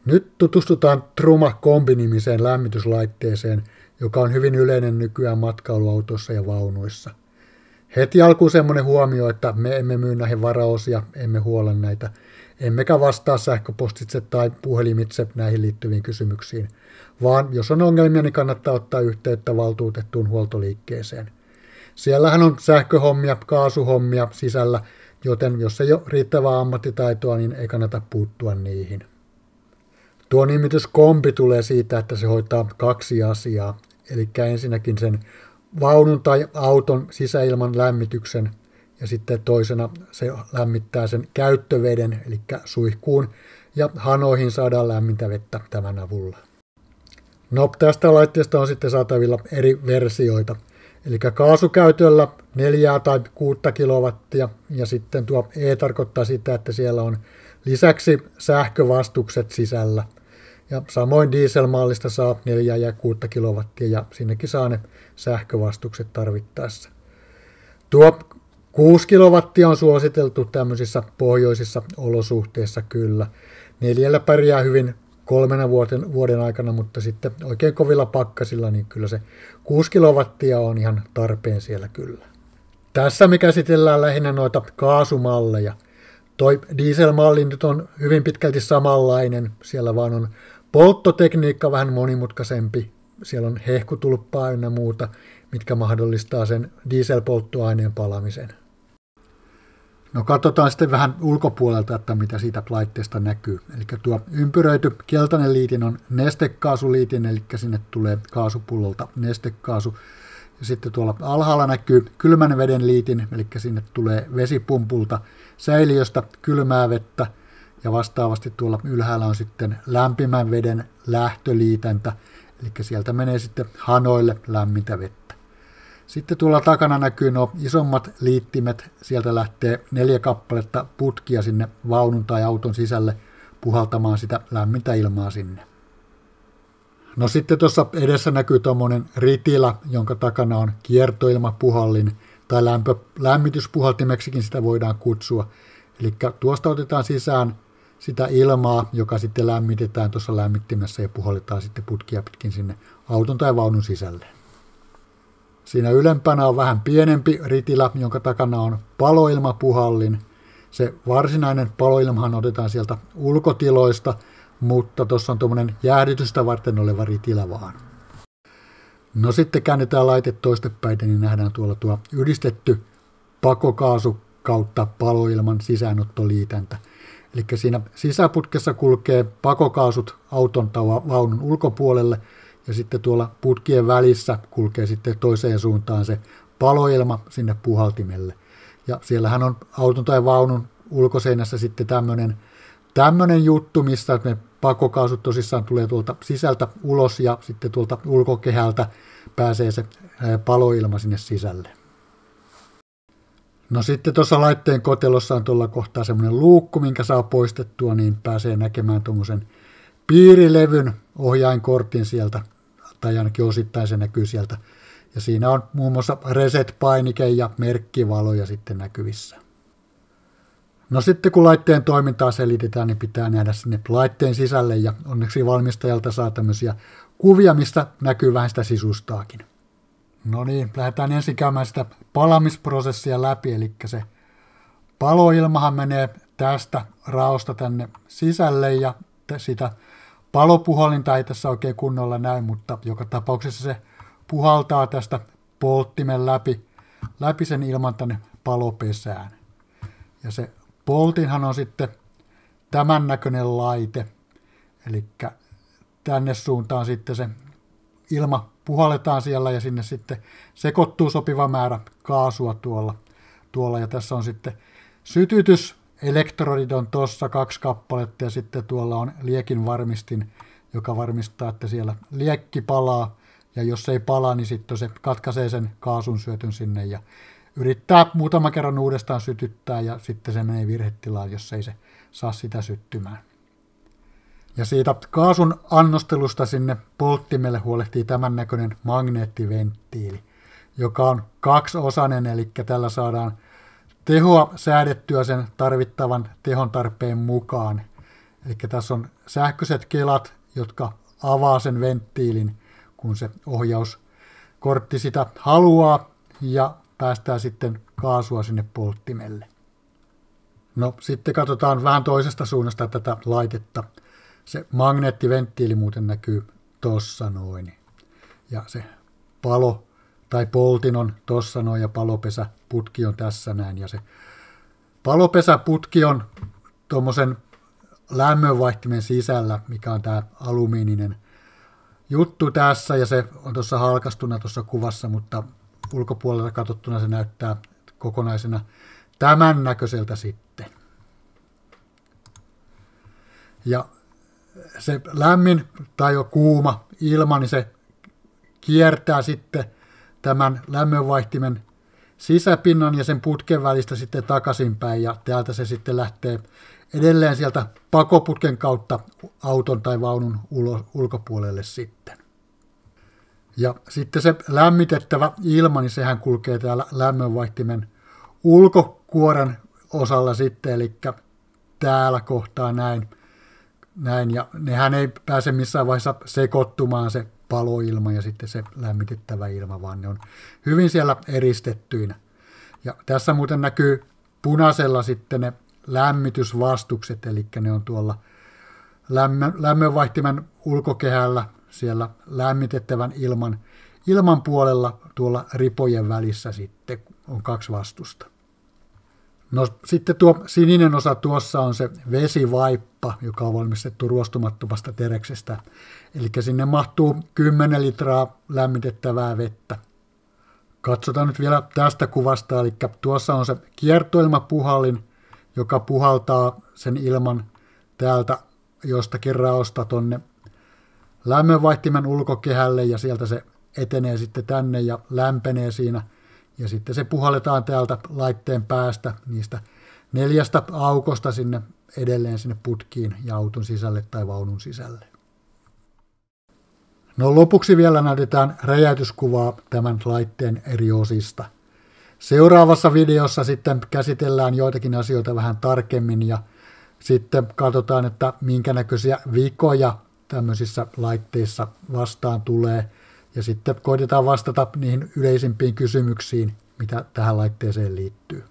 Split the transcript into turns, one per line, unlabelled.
Nyt tutustutaan Truma-kombi-nimiseen lämmityslaitteeseen, joka on hyvin yleinen nykyään matkailuautoissa ja vaunuissa. Heti alkuun semmoinen huomio, että me emme myy näihin varaosia, emme huolla näitä, emmekä vastaa sähköpostitse tai puhelimitse näihin liittyviin kysymyksiin, vaan jos on ongelmia, niin kannattaa ottaa yhteyttä valtuutettuun huoltoliikkeeseen. Siellähän on sähköhommia, kaasuhommia sisällä, joten jos ei ole riittävää ammattitaitoa, niin ei kannata puuttua niihin. Tuo nimitys kombi tulee siitä, että se hoitaa kaksi asiaa, eli ensinnäkin sen vaunun tai auton sisäilman lämmityksen, ja sitten toisena se lämmittää sen käyttöveden, eli suihkuun, ja hanoihin saadaan lämmintä vettä tämän avulla. No, tästä laitteesta on sitten saatavilla eri versioita, eli kaasukäytöllä 4 tai 6 kilowattia, ja sitten tuo E tarkoittaa sitä, että siellä on lisäksi sähkövastukset sisällä. Ja samoin dieselmallista saa 4 ja 6 kilowattia, ja sinnekin saa ne sähkövastukset tarvittaessa. Tuo 6 kilowattia on suositeltu tämmöisissä pohjoisissa olosuhteissa kyllä. 4 pärjää hyvin 3 vuoden aikana, mutta sitten oikein kovilla pakkasilla, niin kyllä se 6 kilowattia on ihan tarpeen siellä kyllä. Tässä me käsitellään lähinnä noita kaasumalleja. Toi dieselmalli nyt on hyvin pitkälti samanlainen, siellä vaan on polttotekniikka vähän monimutkaisempi, siellä on hehkutulppaa ynnä muuta, mitkä mahdollistaa sen dieselpolttoaineen palamisen. No katsotaan sitten vähän ulkopuolelta, että mitä siitä laitteesta näkyy. Eli tuo ympyröity keltainen liitin on nestekaasuliitin, eli sinne tulee kaasupullolta nestekaasu. Ja sitten tuolla alhaalla näkyy kylmän veden liitin, eli sinne tulee vesipumpulta säiliöstä kylmää vettä. Ja vastaavasti tuolla ylhäällä on sitten lämpimän veden lähtöliitäntä, eli sieltä menee sitten hanoille lämmintä vettä. Sitten tuolla takana näkyy nuo isommat liittimet, sieltä lähtee 4 kappaletta putkia sinne vaunun tai auton sisälle puhaltamaan sitä lämmintä ilmaa sinne. No sitten tuossa edessä näkyy tuommoinen ritilä, jonka takana on kiertoilmapuhallin, tai lämmityspuhaltimeksikin sitä voidaan kutsua. Eli tuosta otetaan sisään sitä ilmaa, joka sitten lämmitetään tuossa lämmittimessä ja puhalletaan sitten putkia pitkin sinne auton tai vaunun sisälle. Siinä ylempänä on vähän pienempi ritilä, jonka takana on paloilmapuhallin. Se varsinainen paloilmahan otetaan sieltä ulkotiloista, mutta tuossa on tuommoinen jäähdytystä varten oleva ritilä vaan. No sitten käännetään laite toistepäin, niin nähdään tuolla tuo yhdistetty pakokaasu kautta paloilman sisäänottoliitäntä. Eli siinä sisäputkessa kulkee pakokaasut auton tai vaunun ulkopuolelle, ja sitten tuolla putkien välissä kulkee sitten toiseen suuntaan se paloilma sinne puhaltimelle. Ja siellähän on auton tai vaunun ulkoseinässä sitten tämmöinen juttu, missä ne pakokaasut tosissaan tulee tuolta sisältä ulos ja sitten tuolta ulkokehältä pääsee se paloilma sinne sisälle. No sitten tuossa laitteen kotelossa on tuolla kohtaa semmoinen luukku, minkä saa poistettua, niin pääsee näkemään tuommoisen piirilevyn ohjainkortin sieltä, tai ainakin osittain se näkyy sieltä. Ja siinä on muun muassa reset-painike ja merkkivaloja sitten näkyvissä. No sitten kun laitteen toimintaa selitetään, niin pitää nähdä sinne laitteen sisälle, ja onneksi valmistajalta saa tämmöisiä kuvia, mistä näkyy vähän sitä sisustaakin. No niin, lähdetään ensin käymään sitä palamisprosessia läpi, eli se paloilmahan menee tästä raosta tänne sisälle, ja sitä palopuhallinta ei tässä oikein kunnolla näy, mutta joka tapauksessa se puhaltaa tästä polttimen läpi sen ilman tänne palopesään. Ja se poltinhan on sitten tämän näköinen laite, eli tänne suuntaan sitten se ilma puhalletaan siellä ja sinne sitten sekoittuu sopiva määrä kaasua tuolla ja tässä on sitten sytytyselektrodit on tuossa 2 kappaletta ja sitten tuolla on liekin varmistin, joka varmistaa, että siellä liekki palaa ja jos ei palaa, niin sitten se katkaisee sen kaasun syötön sinne ja yrittää muutaman kerran uudestaan sytyttää ja sitten se menee virhetilaan, jos ei se saa sitä syttymään. Ja siitä kaasun annostelusta sinne polttimelle huolehtii tämän näköinen magneettiventtiili, joka on 2-osainen, eli tällä saadaan tehoa säädettyä sen tarvittavan tehon tarpeen mukaan. Eli tässä on sähköiset kelat, jotka avaa sen venttiilin, kun se ohjauskortti sitä haluaa, ja päästään sitten kaasua sinne polttimelle. No sitten katsotaan vähän toisesta suunnasta tätä laitetta. Se magneettiventtiili muuten näkyy tossa noin. Ja se palo tai poltin on tossa noin ja palopesäputki on tässä näin. Ja se palopesäputki on tuommoisen lämmönvaihtimen sisällä, mikä on tämä alumiininen juttu tässä, ja se on tuossa halkastuna tuossa kuvassa, mutta ulkopuolelta katsottuna se näyttää kokonaisena tämän näköiseltä sitten. Ja se lämmin tai jo kuuma ilma, niin se kiertää sitten tämän lämmönvaihtimen sisäpinnan ja sen putken välistä sitten takaisinpäin, ja täältä se sitten lähtee edelleen sieltä pakoputken kautta auton tai vaunun ulkopuolelle sitten. Ja sitten se lämmitettävä ilma, niin sehän kulkee täällä lämmönvaihtimen ulkokuoren osalla sitten, eli täällä kohtaa näin, ja nehän ei pääse missään vaiheessa sekoittumaan se paloilma ja sitten se lämmitettävä ilma, vaan ne on hyvin siellä eristettyinä. Ja tässä muuten näkyy punaisella sitten ne lämmitysvastukset, eli ne on tuolla lämmönvaihtimen ulkokehällä, siellä lämmitettävän ilman puolella tuolla ripojen välissä sitten on 2 vastusta. No sitten tuo sininen osa tuossa on se vesivaippa, joka on valmistettu ruostumattomasta teräksestä. Eli sinne mahtuu 10 litraa lämmitettävää vettä. Katsotaan nyt vielä tästä kuvasta, eli tuossa on se kiertoilmapuhallin, joka puhaltaa sen ilman täältä jostakin raosta tonne lämmönvaihtimen ulkokehälle, ja sieltä se etenee sitten tänne ja lämpenee siinä. Ja sitten se puhalletaan täältä laitteen päästä niistä 4 aukosta sinne edelleen sinne putkiin ja auton sisälle tai vaunun sisälle. No lopuksi vielä näytetään räjäytyskuvaa tämän laitteen eri osista. Seuraavassa videossa sitten käsitellään joitakin asioita vähän tarkemmin ja sitten katsotaan, että minkä näköisiä vikoja tämmöisissä laitteissa vastaan tulee. Ja sitten koitetaan vastata niihin yleisimpiin kysymyksiin, mitä tähän laitteeseen liittyy.